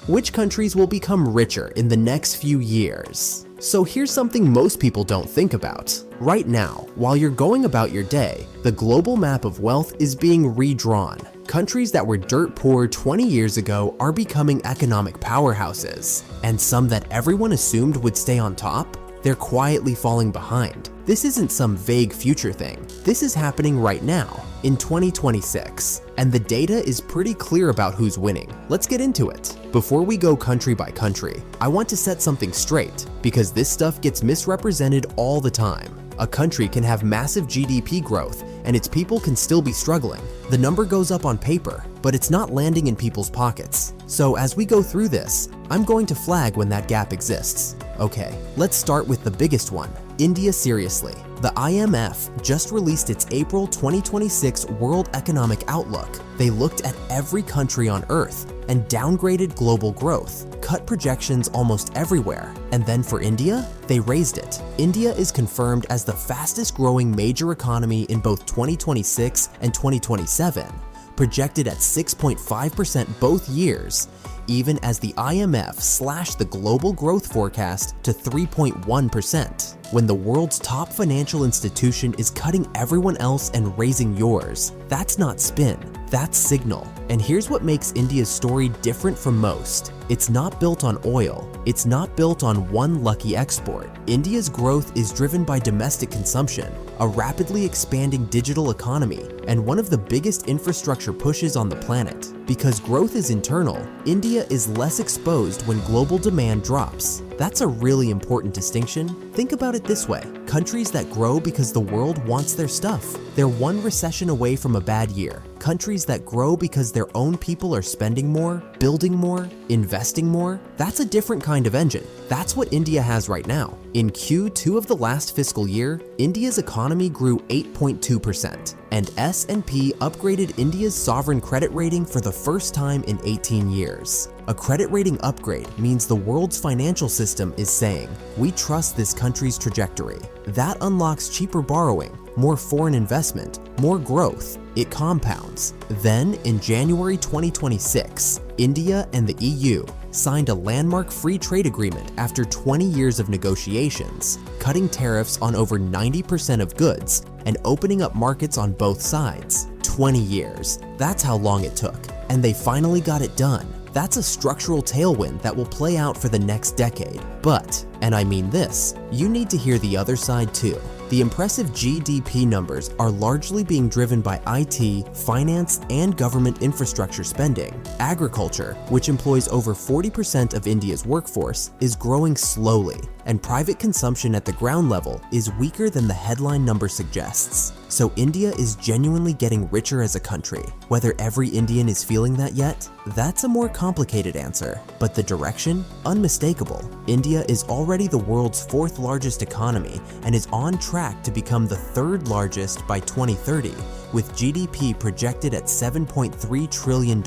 Which countries will become richer in the next few years? So here's something most people don't think about. Right now, while you're going about your day, the global map of wealth is being redrawn. Countries that were dirt poor 20 years ago are becoming economic powerhouses, and some that everyone assumed would stay on top, they're quietly falling behind. This isn't some vague future thing. This is happening right now, in 2026, and the data is pretty clear about who's winning. Let's get into it. Before we go country by country, I want to set something straight, because this stuff gets misrepresented all the time. A country can have massive GDP growth, and its people can still be struggling. The number goes up on paper, but it's not landing in people's pockets. So as we go through this, I'm going to flag when that gap exists. Okay, let's start with the biggest one, India. Seriously. The IMF just released its April 2026 World Economic Outlook. They looked at every country on Earth and downgraded global growth, cut projections almost everywhere. And then for India, they raised it. India is confirmed as the fastest growing major economy in both 2026 and 2027, projected at 6.5% both years, even as the IMF slashed the global growth forecast to 3.1%. When the world's top financial institution is cutting everyone else and raising yours, that's not spin, that's signal. And here's what makes India's story different from most. It's not built on oil. It's not built on one lucky export. India's growth is driven by domestic consumption, a rapidly expanding digital economy, and one of the biggest infrastructure pushes on the planet. Because growth is internal, India is less exposed when global demand drops. That's a really important distinction. Think about it this way. Countries that grow because the world wants their stuff, they're one recession away from a bad year. Countries that grow because their own people are spending more, building more, investing more, that's a different kind of engine. That's what India has right now. In Q2 of the last fiscal year, India's economy grew 8.2%, and S&P upgraded India's sovereign credit rating for the first time in 18 years. A credit rating upgrade means the world's financial system is saying, we trust this country's trajectory. That unlocks cheaper borrowing, more foreign investment, more growth. It compounds. Then, in January 2026, India and the EU signed a landmark free trade agreement after 20 years of negotiations, cutting tariffs on over 90% of goods and opening up markets on both sides. 20 years. That's how long it took. And they finally got it done. That's a structural tailwind that will play out for the next decade. But, and I mean this, you need to hear the other side too. The impressive GDP numbers are largely being driven by IT, finance, and government infrastructure spending. Agriculture, which employs over 40% of India's workforce, is growing slowly, and private consumption at the ground level is weaker than the headline number suggests. So India is genuinely getting richer as a country. Whether every Indian is feeling that yet? That's a more complicated answer, but the direction? Unmistakable. India is already the world's fourth largest economy and is on track to become the third largest by 2030, with GDP projected at $7.3 trillion.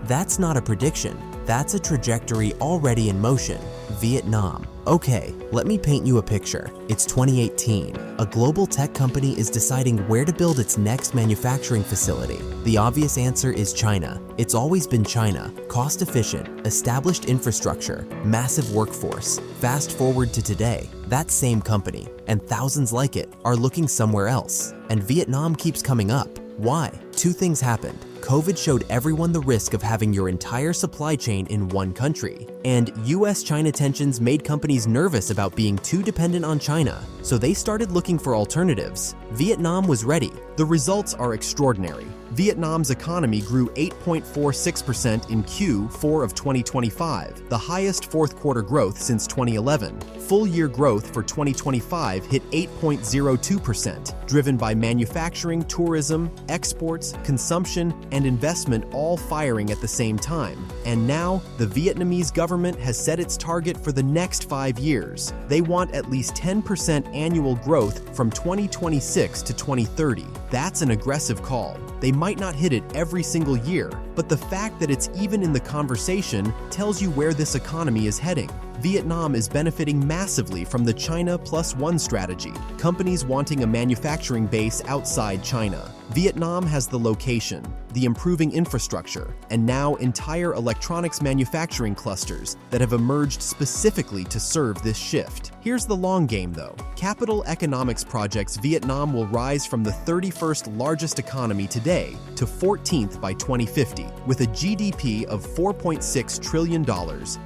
That's not a prediction, that's a trajectory already in motion. Vietnam. Okay, let me paint you a picture. It's 2018. A global tech company is deciding where to build its next manufacturing facility. The obvious answer is China. It's always been China. Cost efficient, established infrastructure, massive workforce. Fast forward to today, that same company, and thousands like it, are looking somewhere else. And Vietnam keeps coming up. Why? Two things happened. COVID showed everyone the risk of having your entire supply chain in one country, and US-China tensions made companies nervous about being too dependent on China, so they started looking for alternatives. Vietnam was ready. The results are extraordinary. Vietnam's economy grew 8.46% in Q4 of 2025, the highest fourth quarter growth since 2011. Full-year growth for 2025 hit 8.02%, driven by manufacturing, tourism, exports, consumption, and investment all firing at the same time. And now, the Vietnamese government has set its target for the next 5 years. They want at least 10% annual growth from 2026 to 2030. That's an aggressive call. They might not hit it every single year, but the fact that it's even in the conversation tells you where this economy is heading. Vietnam is benefiting massively from the China Plus One strategy, companies wanting a manufacturing base outside China. Vietnam has the location, the improving infrastructure, and now entire electronics manufacturing clusters that have emerged specifically to serve this shift. Here's the long game though. Capital Economics projects Vietnam will rise from the 31st largest economy today to 14th by 2050, with a GDP of $4.6 trillion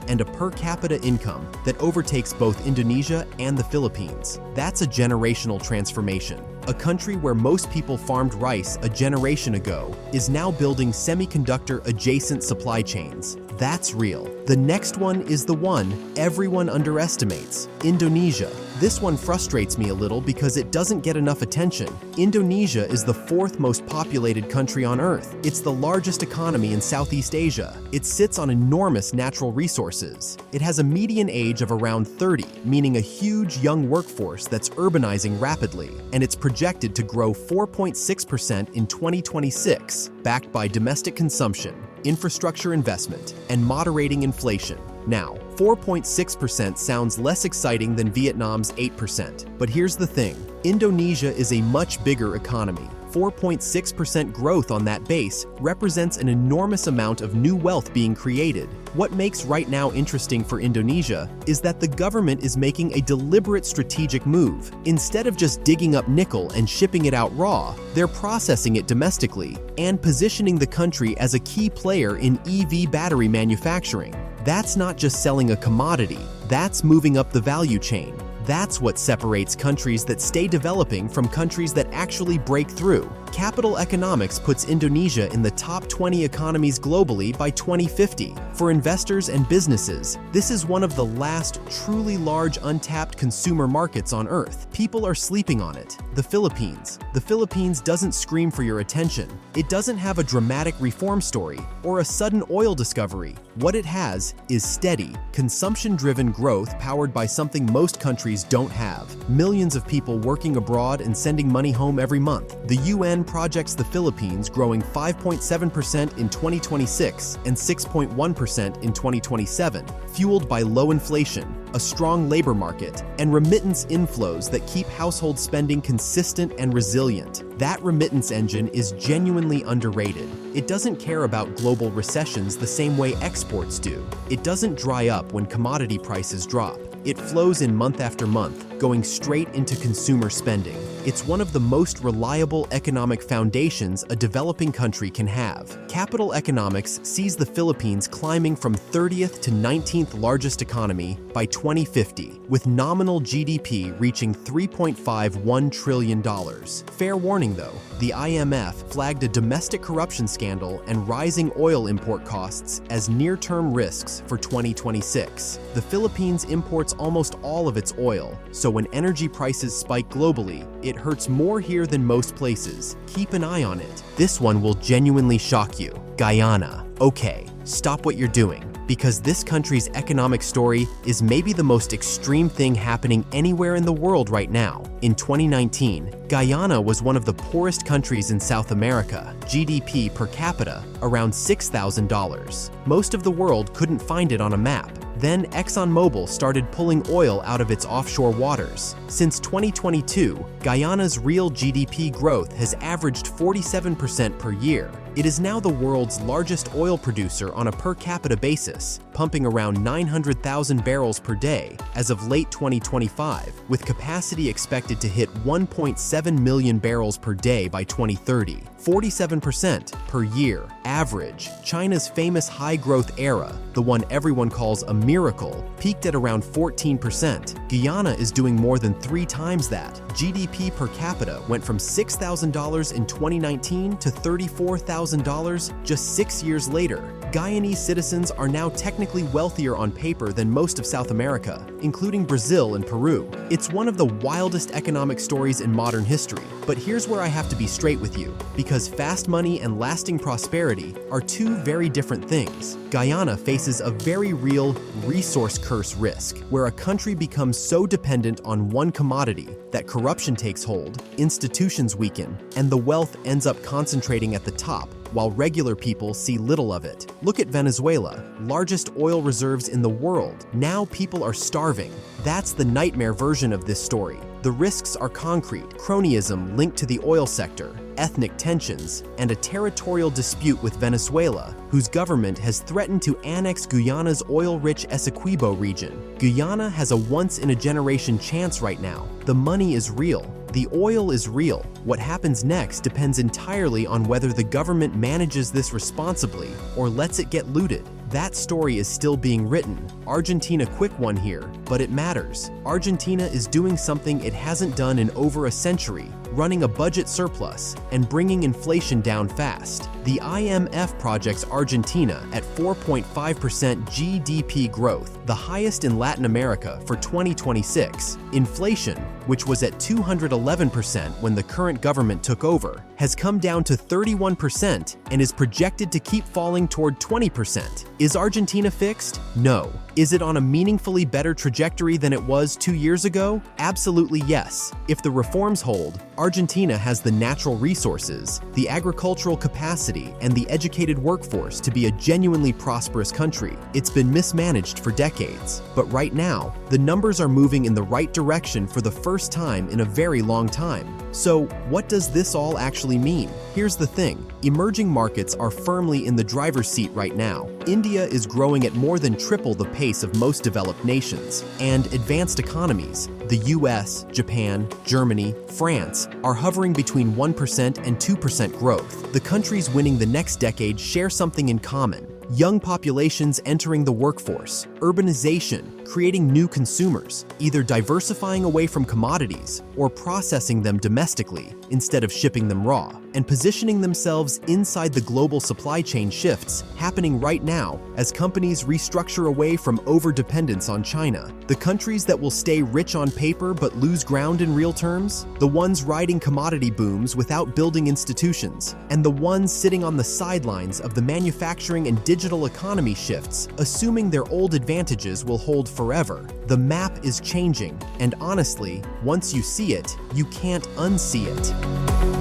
and a per capita income that overtakes both Indonesia and the Philippines. That's a generational transformation. A country where most people farmed rice a generation ago is now building semiconductor-adjacent supply chains. That's real. The next one is the one everyone underestimates: Indonesia. This one frustrates me a little because it doesn't get enough attention. Indonesia is the fourth most populated country on Earth. It's the largest economy in Southeast Asia. It sits on enormous natural resources. It has a median age of around 30, meaning a huge young workforce that's urbanizing rapidly, and it's projected to grow 4.6% in 2026, backed by domestic consumption, infrastructure investment, and moderating inflation. Now, 4.6% sounds less exciting than Vietnam's 8%, but here's the thing. Indonesia is a much bigger economy. 4.6% growth on that base represents an enormous amount of new wealth being created. What makes right now interesting for Indonesia is that the government is making a deliberate strategic move. Instead of just digging up nickel and shipping it out raw, they're processing it domestically and positioning the country as a key player in EV battery manufacturing. That's not just selling a commodity, that's moving up the value chain. That's what separates countries that stay developing from countries that actually break through. Capital Economics puts Indonesia in the top 20 economies globally by 2050. For investors and businesses, this is one of the last truly large untapped consumer markets on Earth. People are sleeping on it. The Philippines. The Philippines doesn't scream for your attention. It doesn't have a dramatic reform story or a sudden oil discovery. What it has is steady, consumption-driven growth powered by something most countries don't have: millions of people working abroad and sending money home every month. The UN projects the Philippines growing 5.7% in 2026 and 6.1% in 2027, fueled by low inflation, a strong labor market, and remittance inflows that keep household spending consistent and resilient. That remittance engine is genuinely underrated. It doesn't care about global recessions the same way exports do. It doesn't dry up when commodity prices drop. It flows in month after month, going straight into consumer spending. It's one of the most reliable economic foundations a developing country can have. Capital Economics sees the Philippines climbing from 30th to 19th largest economy by 2050, with nominal GDP reaching $3.51 trillion. Fair warning though, the IMF flagged a domestic corruption scandal and rising oil import costs as near-term risks for 2026. The Philippines imports almost all of its oil, so when energy prices spike globally, it hurts more here than most places. Keep an eye on it. This one will genuinely shock you. Guyana. Okay, stop what you're doing, because this country's economic story is maybe the most extreme thing happening anywhere in the world right now. In 2019, Guyana was one of the poorest countries in South America, GDP per capita around $6,000. Most of the world couldn't find it on a map. Then ExxonMobil started pulling oil out of its offshore waters. Since 2022, Guyana's real GDP growth has averaged 47% per year. It is now the world's largest oil producer on a per capita basis, pumping around 900,000 barrels per day as of late 2025, with capacity expected to hit 1.7 million barrels per day by 2030. 47% per year, average. China's famous high-growth era, the one everyone calls a miracle, peaked at around 14%. Guyana is doing more than 3 times that. GDP per capita went from $6,000 in 2019 to $34,000 just 6 years later. Guyanese citizens are now technically wealthier on paper than most of South America, including Brazil and Peru. It's one of the wildest economic stories in modern history. But here's where I have to be straight with you, because fast money and lasting prosperity are two very different things. Guyana faces a very real resource curse risk, where a country becomes so dependent on one commodity that corruption takes hold, institutions weaken, and the wealth ends up concentrating at the top, while regular people see little of it. Look at Venezuela, largest oil reserves in the world. Now people are starving. That's the nightmare version of this story. The risks are concrete: cronyism linked to the oil sector, ethnic tensions, and a territorial dispute with Venezuela, whose government has threatened to annex Guyana's oil-rich Essequibo region. Guyana has a once-in-a-generation chance right now. The money is real. The oil is real. What happens next depends entirely on whether the government manages this responsibly or lets it get looted. That story is still being written. Argentina, quick one here, but it matters. Argentina is doing something it hasn't done in over a century, running a budget surplus and bringing inflation down fast. The IMF projects Argentina at 4.5% GDP growth, the highest in Latin America for 2026. Inflation, which was at 211% when the current government took over, has come down to 31% and is projected to keep falling toward 20%. Is Argentina fixed? No. Is it on a meaningfully better trajectory than it was 2 years ago? Absolutely yes. If the reforms hold, Argentina has the natural resources, the agricultural capacity, and the educated workforce to be a genuinely prosperous country. It's been mismanaged for decades, but right now, the numbers are moving in the right direction for the first time in a very long time. So, what does this all actually mean? Here's the thing. Emerging markets are firmly in the driver's seat right now. India is growing at more than triple the pace of most developed nations, and advanced economies, the US, Japan, Germany, France, are hovering between 1% and 2% growth. The countries winning the next decade share something in common: young populations entering the workforce, urbanization, creating new consumers, either diversifying away from commodities or processing them domestically instead of shipping them raw, and positioning themselves inside the global supply chain shifts happening right now as companies restructure away from overdependence on China. The countries that will stay rich on paper but lose ground in real terms, the ones riding commodity booms without building institutions, and the ones sitting on the sidelines of the manufacturing and digital economy shifts, assuming their old advantages will hold forever. The map is changing, and honestly, once you see it, you can't unsee it.